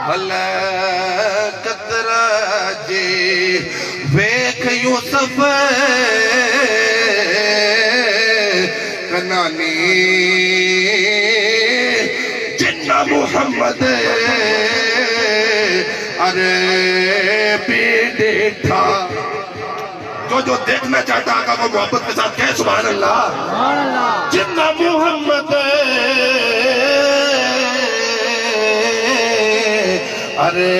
ہلاکت راجی ویکھ یوسف کنانی جنہ محمد ارے بیٹے تھا. جو دیکھنا چاہتا آقا کو محبت کے ساتھ کہے سبحان اللہ. جنہ محمد ارے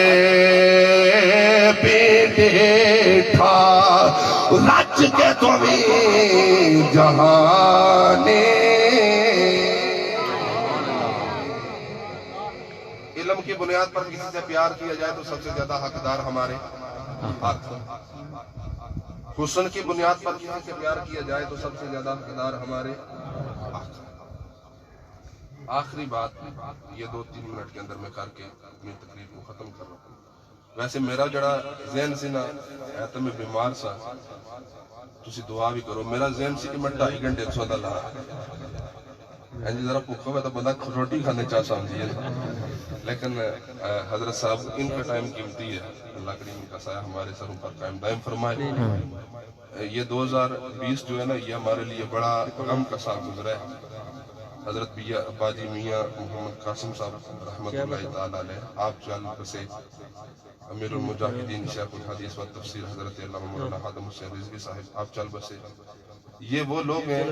بیٹے تھا رچ کے تمہیں جہانے. علم کی بنیاد پر کسی سے پیار کیا جائے تو سب سے زیادہ حقدار ہمارے حق. حسن کی بنیاد پر کسی سے پیار کیا جائے تو سب سے زیادہ حقدار ہمارے حق. آخری بات یہ 2-3 منٹ کے اندر میں کر کے اپنی تقریر کو ختم کر رہا ہوں. ویسے میرا جڑا ذہن سی نا ایتا میں بیمار سا تسی دعا بھی کرو. میرا ذہن سی کہ میں 2.5 گھنٹے سودا لا اینجی ذرا بھوکا ہوا تو بندہ روٹی کھانے چاہ سمجھیے. لیکن حضرت صاحب ان کا ٹائم قیمتی ہے. اللہ کریم کا سایہ ہمارے سروں پر قائم دائم فرمائے. یہ 2020 جو ہے نا یہ ہمارے لیے بڑا غم کا سال گزرا ہے. حضرت باجی میاں محمد قاسم صاحب رحمت اللہ تعالیٰ علیہ آپ چل بسے امیر المجاہدین شیخ الحدیث و تفسیر حضرت علامہ مولانا خادم حسین رضوی صاحب آپ چل بسے. یہ وہ لوگ ہیں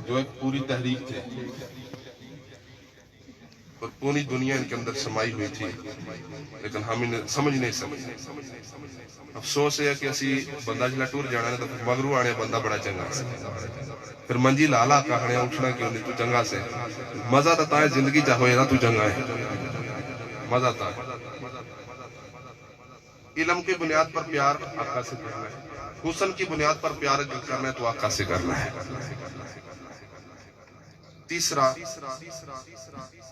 جو ایک پوری تحریک تھے اور پوری دنیا ان کے اندر سمائی ہوئی تھی لیکن ہم انہیں سمجھ نہیں سمجھ. افسوس ہے کہ اسی بندہ جلا ٹور جانا ہے تو مغرو آنے بندہ بڑا چنگا سے پھر منجی لالا کہنے اٹھنا کیوں نہیں تو چنگا سے مزہ تا ہے زندگی چاہوئے نا تو چنگا ہے مزہ تا ہے. علم کی بنیاد پر پیار آقا سے کرنا ہے. حسن کی بنیاد پر پیار کرنا ہے تو آقا سے کرنا ہے. تیسرا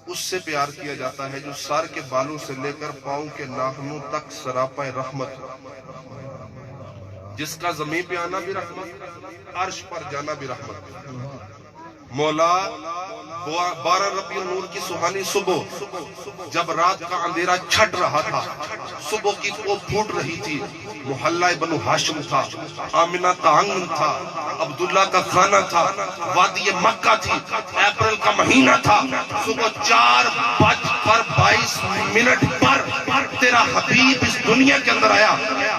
اس سے پیار کیا جاتا ہے جو سر کے بالوں سے لے کر پاؤں کے ناخنوں تک سراپا رحمت ہو, جس کا زمین پہ آنا بھی رحمت عرش پر جانا بھی رحمت. مولا 12 ربیع النور کی سہانی صبح جب رات کا اندھیرا چھٹ رہا تھا, صبح کی وہ پھوٹ رہی تھی, محلہ بنو ہاشم تھا, آمنہ کا آنگن تھا, عبداللہ کا خانہ تھا, وادی مکہ تھی, اپریل کا مہینہ تھا, صبح 4:22 پر تیرا حبیب اس دنیا کے اندر آیا.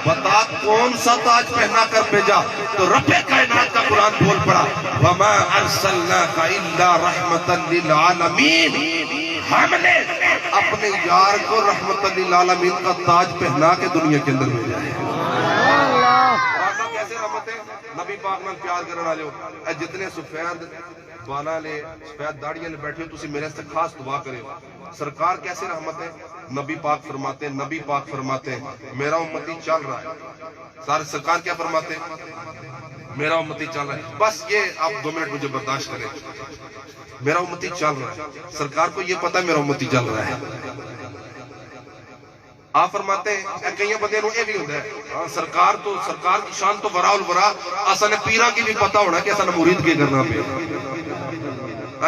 بتا کون سا تاج پہنا کر بھیجا تو رب کائنات کا قرآن بول پڑا وَمَا أَرْسَلْنَاكَ إِلَّا رَحْمَةً لِلْعَالَمِينَ. ہم نے اپنے یار کو رحمت للعالمین کا تاج پہنا کے دنیا کے اندر بھیجا ہے. آقا کیسے رحمت ہے نبی پاک میں پیار کرنا لے جتنے سفید بالا لے سفید داڑیاں لے بیٹھے ہو تسی میرے سے خاص دعا کرے سرکار کیسے رحمت ہے نبی پاک فرماتے ہیں میرا امتی چل رہا ہے سارے سرکار کیا فرماتے ہیں میرا امتی چل رہا ہے بس یہ آپ 2 منٹ مجھے برداشت کریں میرا امتی چل رہا ہے سرکار کو یہ پتا ہے میرا امتی چل رہا ہے آپ فرماتے ہیں کئی بندے نو یہ بھی ہوتا ہے سرکار کی شان تو ورا الورا اصل پیرا کی بھی پتا ہونا کہ اصل مرید کے کرنا پہ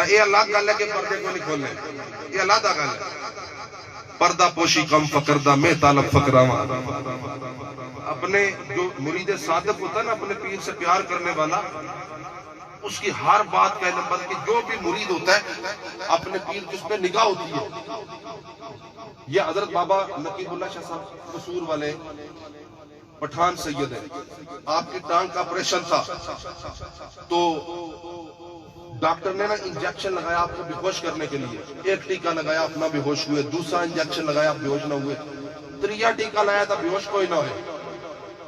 یہ اللہ گل ہے کہ پردے کو نہیں کھولنے یہ اللہ دا گل ہے پردہ پوشی کم فکردہ میں طالب فکراواں اپنے جو مرید صادق ہوتا ہے نا اپنے پیر سے پیار کرنے والا اس کی ہر بات کا علم کہ جو بھی مرید ہوتا ہے اپنے پیر کی اس پہ نگاہ ہوتی ہے یہ حضرت بابا نقیب اللہ شاہ صاحب قصور والے پٹھان سید ہیں آپ کی ٹانگ کا آپریشن تھا تو ڈاکٹر نے نا انجیکشن لگایا آپ کو بے ہوش کرنے کے لیے ایک ٹیکہ لگایا آپ نہ بے ہوش ہوئے دوسرا انجیکشن لگایا آپ بے ہوش نہ ہوئے تریا ٹیکہ لایا تھا بے ہوش کوئی نہ ہوئے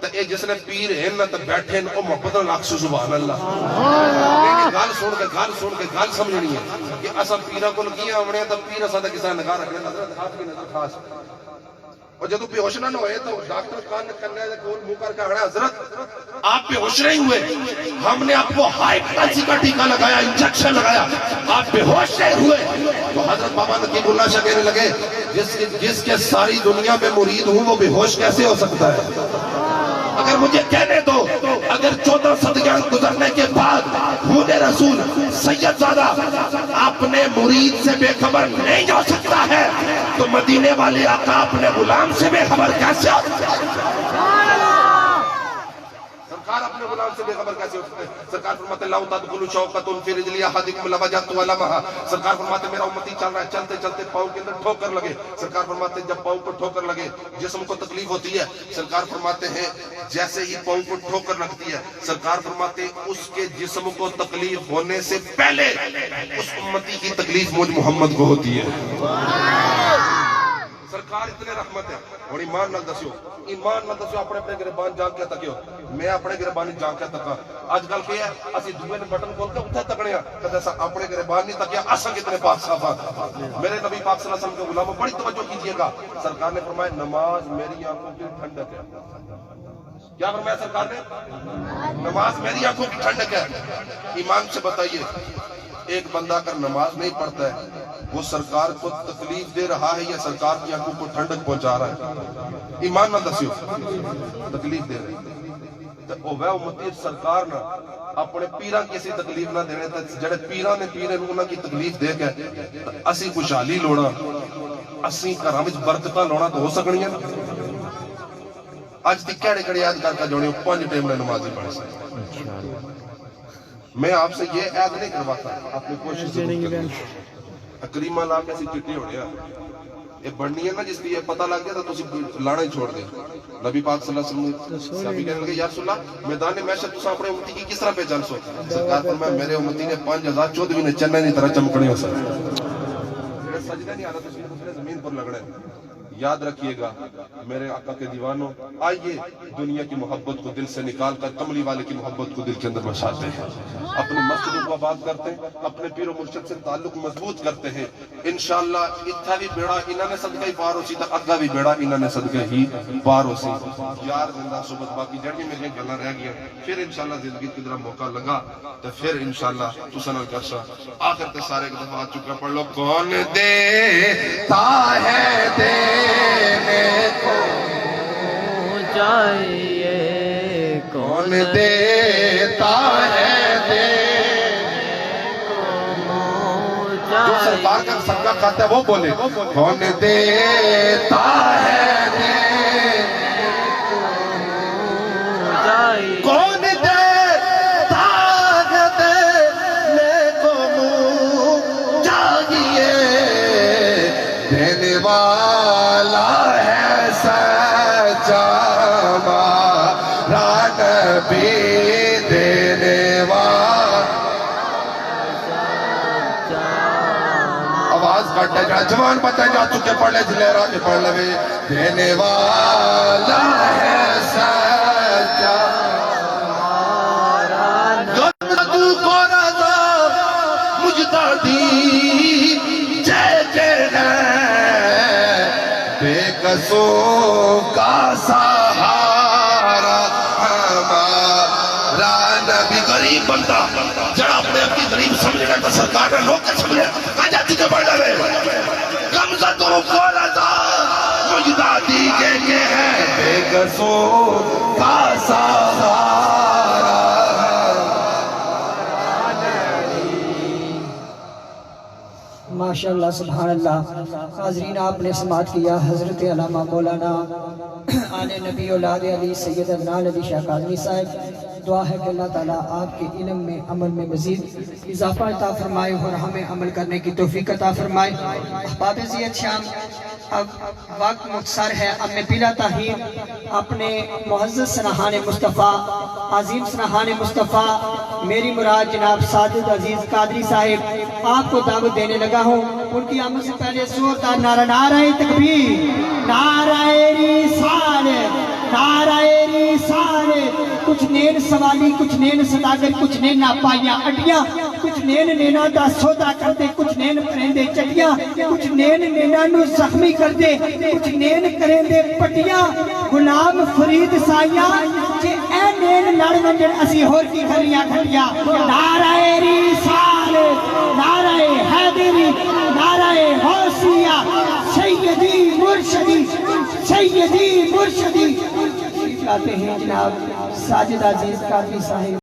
تو اے جس نے پیر ہیں نہ تو بیٹھے او محبت لاکھ سے سبحان اللہ گال سن کے گال سمجھنی ہے کہ اصلا پیرا کو لگی آمنے تو پیر اصلا تا کسا نگاہ رکھنے حضرت آپ کی نظر خاص اور جدو بے ہوش نہ ہوئے تو ڈاکٹر کان کرنے ہے کول منہ کر کے آنا حضرت آپ بے ہوش نہیں ہوئے ہم نے آپ کو ہائی پلسی کا ٹیکہ لگایا انجیکشن لگایا آپ بے ہوش نہیں ہوئے تو حضرت بابا نقیب اللہ شاہ کہنے لگے جس کے ساری دنیا میں مرید ہوں وہ بے ہوش کیسے ہو سکتا ہے اگر مجھے کہنے دو اگر 14 صدیاں گزرنے کے بعد خون رسول سید زادہ اپنے مرید سے بے خبر نہیں ہو سکتا ہے تو مدینے والے آقا اپنے غلام سے بے خبر کیسے ہو سکتا ہے سرکار اپنے غلام سے بے خبر کیسے ہو سکتے ہیں سرکار فرماتے اللہ تدخل شوقت فی رجلی احدکم لوجدت علمها سرکار فرماتے میرا امتی چل رہا ہے چلتے چلتے پاؤں کے اندر ٹھوکر لگے سرکار فرماتے جب پاؤں کو ٹھوکر لگے جسم کو تکلیف ہوتی ہے سرکار فرماتے ہیں جیسے ہی پاؤں کو ٹھوکر لگتی ہے سرکار فرماتے اس کے جسم کو تکلیف ہونے سے پہلے اس امتی کی تکلیف مجھ محمد کو ہوتی ہے سرکار اتنے رحمت ہے اور ایمان نہ دسیو اپنے اپنے گربان جان کے تکیو میں اپنے گربانی جان کے تکا آج کل کہ ہے اسی دوے نے بٹن کھول کے اتھے تکنے ہیں کہ جیسا اپنے گربان نہیں تکیا اسا کتنے پاک صافا میرے نبی پاک صلی اللہ علیہ وسلم کے غلاموں بڑی توجہ کیجئے گا سرکار نے فرمایا نماز میری آنکھوں کی ٹھنڈک ہے کیا فرمایا سرکار نے نماز میری آنکھوں کی ٹھنڈک ہے ایمان سے بتائیے ایک بندہ اگر نماز نہیں پڑھتا ہے وہ سرکار کو تکلیف دے رہا ہے یا سرکار کی آنکھوں کو ٹھنڈک پہنچا رہا ہے ایمان نہ دسیو تکلیف دے رہے تو وہ امتی سرکار نہ اپنے پیران کسی تکلیف نہ دینے تو جڑے پیران نے پیرے انہوں کی تکلیف دے گئے اسی خوشحالی لوڑا اسی گھراں وچ برکتاں لوڑا تو ہو سکنی ہے اج دی کہڑے کہڑے یاد کر کے جوڑے 5 ٹائم نمازی پڑھ سکتے میں آپ سے یہ عہد نہیں کرواتا اپنی کوشش ضرور کریں کریمہ لا کے اسی چٹی ہو گیا یہ بڑھنی ہے نا جس کی یہ پتہ لگ گیا تو تسی لانا ہی چھوڑ دے نبی پاک صلی اللہ علیہ وسلم صحابی کہنے لگے یا رسول اللہ میدان محشر تساں اپنے امتی کی کس طرح پہچان سو سرکار فرمایا میرے امتی نے 5000 چودھویں نے چنے کی طرح چمکنے ہو سکتے سجدہ نہیں آ رہا تو زمین پر لگنا ہے یاد رکھیے گا میرے آقا کے دیوانوں آئیے دنیا کی محبت کو دل سے نکال کر کملی والے کی محبت کو دل کے اندر بساتے ہیں اپنی مسجدوں کو آباد کرتے ہیں اپنے پیر و مرشد سے تعلق مضبوط کرتے ہیں انشاءاللہ اتھا بھی بیڑا انہوں نے صدقہ ہی پار ہو سی تا اگا بھی بیڑا انہوں نے صدقہ ہی پار ہو سی یار زندہ صحبت باقی جڑی میری گلاں رہ گیا پھر انشاءاللہ زندگی کی طرح موقع لگا تو پھر انشاءاللہ تساں نال کرسا آخر تے سارے ایک دفعہ چکا پڑھ لو کون دیتا ہے دینے کو چاہیے کون دیتا ہے جو سرکار کا صدقہ کھاتا ہے وہ بولے کون دیتا ہے کون دیتا ہے دینے کو منہ چاہیے دینے والا ہے سچا ہمارا نبی دینے والا آواز کٹے جا جوان بتائیں جا چکے پڑھ لے جلے را کے پڑھ لے دینے والا ہے سچا دی جے بے قصوں کا سہارا ہمارا نبی غریب بندہ جڑا اپنے اپنی غریب سمجھنا تو سرکار نے لوگ کے سمجھے آ جاتی کے بڑھ رہے کمزہ تو بولا تھا مجدہ دی کہ ہے بے قصوں کا سہارا ماشاءاللہ سبحان اللہ. حاضرین آپ نے سماعت کیا حضرت علامہ مولانا آل نبی اولاد علی سید عدنان علی شاہ قادری صاحب. دعا ہے کہ اللہ تعالیٰ آپ کے علم میں عمل میں مزید اضافہ عطا فرمائے اور ہمیں عمل کرنے کی توفیق عطا فرمائے. احباب زیت شام اب وقت مختصر ہے. اب میں بلا تاخیر اپنے معزز سنہان مصطفیٰ عظیم سنہان مصطفیٰ میری مراد جناب ساجد عزیز قادری صاحب آپ کو دعوت دینے لگا ہوں. ان کی آمد سے پہلے زوردار نعرہ نعرہ تکبیر نعرہ رسالت نعرہ رسالت. کچھ نین سوالی کچھ نین صداقت کچھ نین ناپائیاں اڈیاں کچھ نین نینا دا سودا کرتے کچھ نین پرندے چٹیاں کچھ نین نینا نو زخمی کرتے کچھ نین کرندے پٹیاں غلام فرید سائیاں جے اے نین لڑ ونجن اسی ہور کی گھریاں گھٹیاں. نعرہ رسالت نعرہ حیدری نعرہ غوثیہ سیدی مرشدی سیدی مرشدی. آتے ہیں جناب ساجد عزیز قادری صاحب.